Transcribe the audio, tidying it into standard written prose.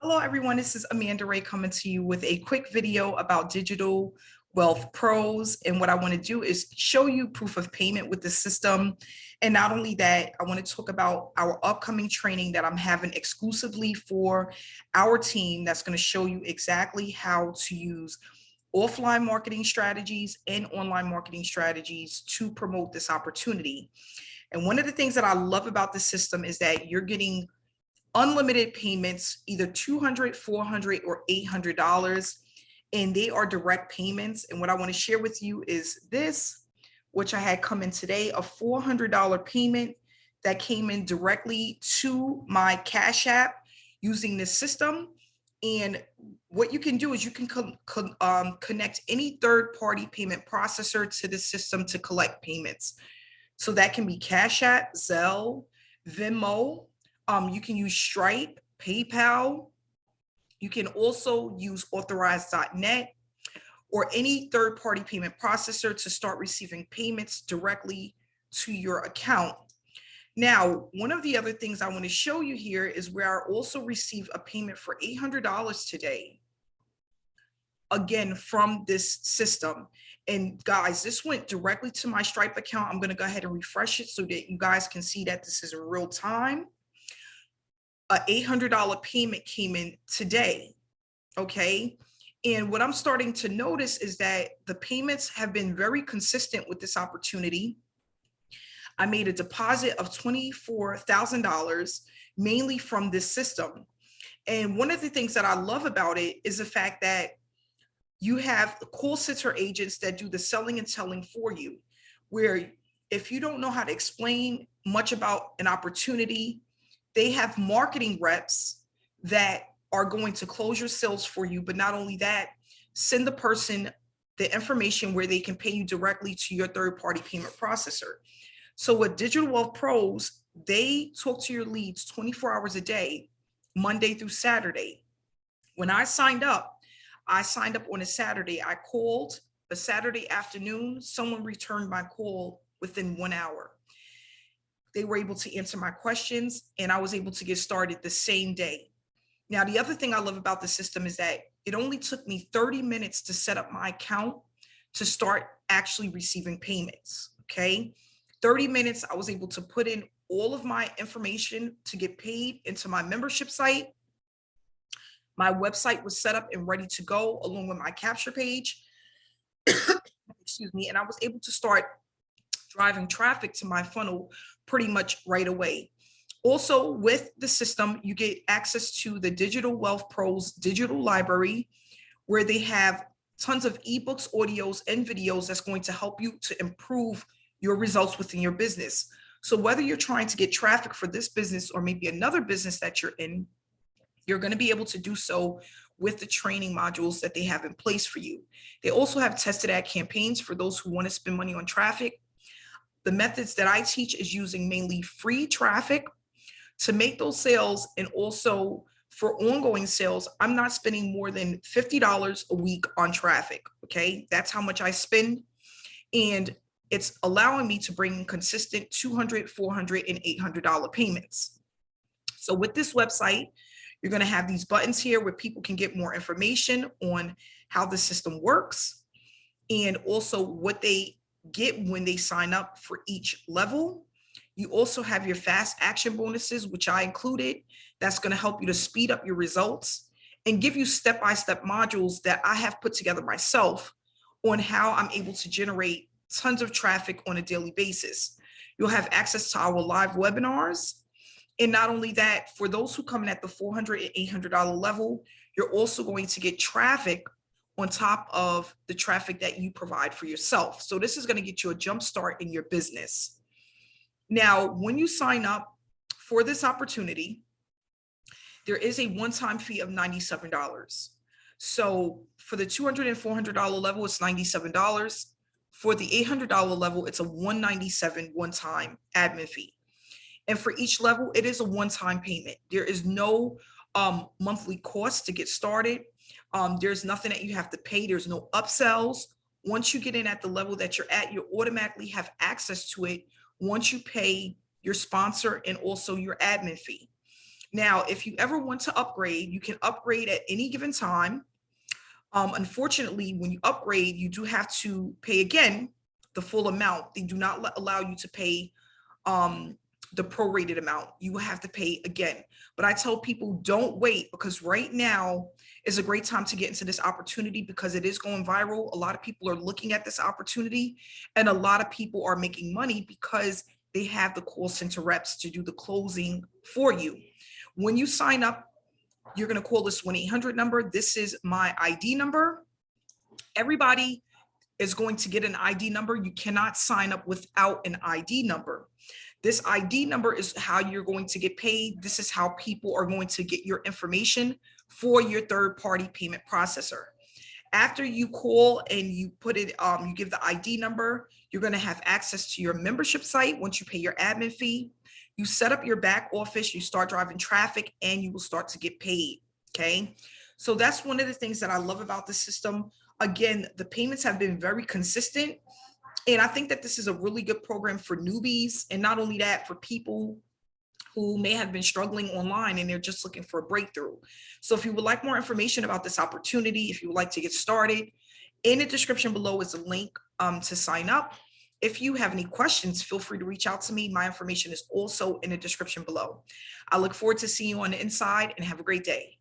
Hello, everyone. This is Amanda Ray coming to you with a quick video about Digital Wealth Pros. And what I want to do is show you proof of payment with the system. And not only that, I want to talk about our upcoming training that I'm having exclusively for our team that's going to show you exactly how to use offline marketing strategies and online marketing strategies to promote this opportunity. And one of the things that I love about the system is that you're getting unlimited payments, either $200, $400, or $800, and they are direct payments. And what I want to share with you is this, which I had come in today, a $400 payment that came in directly to my Cash App using this system. And what you can do is you can connect any third-party payment processor to the system to collect payments. So that can be Cash App, Zelle, Venmo. You can use Stripe, PayPal. You can also use authorized.net or any third-party payment processor to start receiving payments directly to your account. Now, one of the other things I want to show you here is where I also received a payment for $800 today, again, from this system. And guys, this went directly to my Stripe account. I'm going to go ahead and refresh it so that you guys can see that this is in real time. An $800 payment came in today, okay? And what I'm starting to notice is that the payments have been very consistent with this opportunity. I made a deposit of $24,000, mainly from this system. And one of the things that I love about it is the fact that you have call center agents that do the selling and telling for you, where if you don't know how to explain much about an opportunity, they have marketing reps that are going to close your sales for you. But not only that, send the person the information where they can pay you directly to your third-party payment processor. So with Digital Wealth Pros, they talk to your leads 24 hours a day, Monday through Saturday. When I signed up on a Saturday. I called a Saturday afternoon. Someone returned my call within 1 hour. They were able to answer my questions, and I was able to get started the same day. Now, the other thing I love about the system is that it only took me 30 minutes to set up my account to start actually receiving payments, okay? 30 minutes, I was able to put in all of my information to get paid into my membership site. My website was set up and ready to go along with my capture page. Excuse me. And I was able to start driving traffic to my funnel pretty much right away. Also, with the system, you get access to the Digital Wealth Pros digital library, where they have tons of ebooks, audios, and videos that's going to help you to improve your results within your business. So whether you're trying to get traffic for this business or maybe another business that you're in, you're going to be able to do so with the training modules that they have in place for you. They also have tested ad campaigns for those who want to spend money on traffic. The methods that I teach is using mainly free traffic to make those sales, and also for ongoing sales, I'm not spending more than $50 a week on traffic, okay? That's how much I spend, and it's allowing me to bring consistent $200, $400, and $800 payments. So with this website, you're going to have these buttons here where people can get more information on how the system works and also what they get when they sign up for each level. You also have your fast action bonuses, which I included. That's going to help you to speed up your results and give you step-by-step modules that I have put together myself on how I'm able to generate tons of traffic on a daily basis. You'll have access to our live webinars. And not only that, for those who come in at the $400 and $800 level, you're also going to get traffic on top of the traffic that you provide for yourself. So this is going to get you a jump start in your business. Now, when you sign up for this opportunity, there is a one-time fee of $97. So for the $200 and $400 level, it's $97. For the $800 level, it's a $197 one-time admin fee. And for each level, it is a one-time payment. There is no monthly cost to get started. There's nothing that you have to pay. There's no upsells. Once you get in at the level that you're at, you automatically have access to it once you pay your sponsor and also your admin fee. Now, if you ever want to upgrade, you can upgrade at any given time. Unfortunately, when you upgrade, you do have to pay again the full amount. They do not allow you to pay the prorated amount. You will have to pay again. But I tell people, don't wait, because right now is a great time to get into this opportunity because it is going viral. A lot of people are looking at this opportunity, and a lot of people are making money because they have the call center reps to do the closing for you. When you sign up, you're going to call this 1-800 number. This is my ID number. Everybody is going to get an ID number. You cannot sign up without an ID number. This ID number is how you're going to get paid. This is how people are going to get your information for your third-party payment processor. After you call and you put it, you give the ID number, you're going to have access to your membership site once you pay your admin fee. You set up your back office, you start driving traffic, and you will start to get paid. Okay. So that's one of the things that I love about the system. Again, the payments have been very consistent. And I think that this is a really good program for newbies. And not only that, for people who may have been struggling online and they're just looking for a breakthrough. So if you would like more information about this opportunity, if you would like to get started, in the description below is a link to sign up. If you have any questions, feel free to reach out to me. My information is also in the description below. I look forward to seeing you on the inside, and have a great day.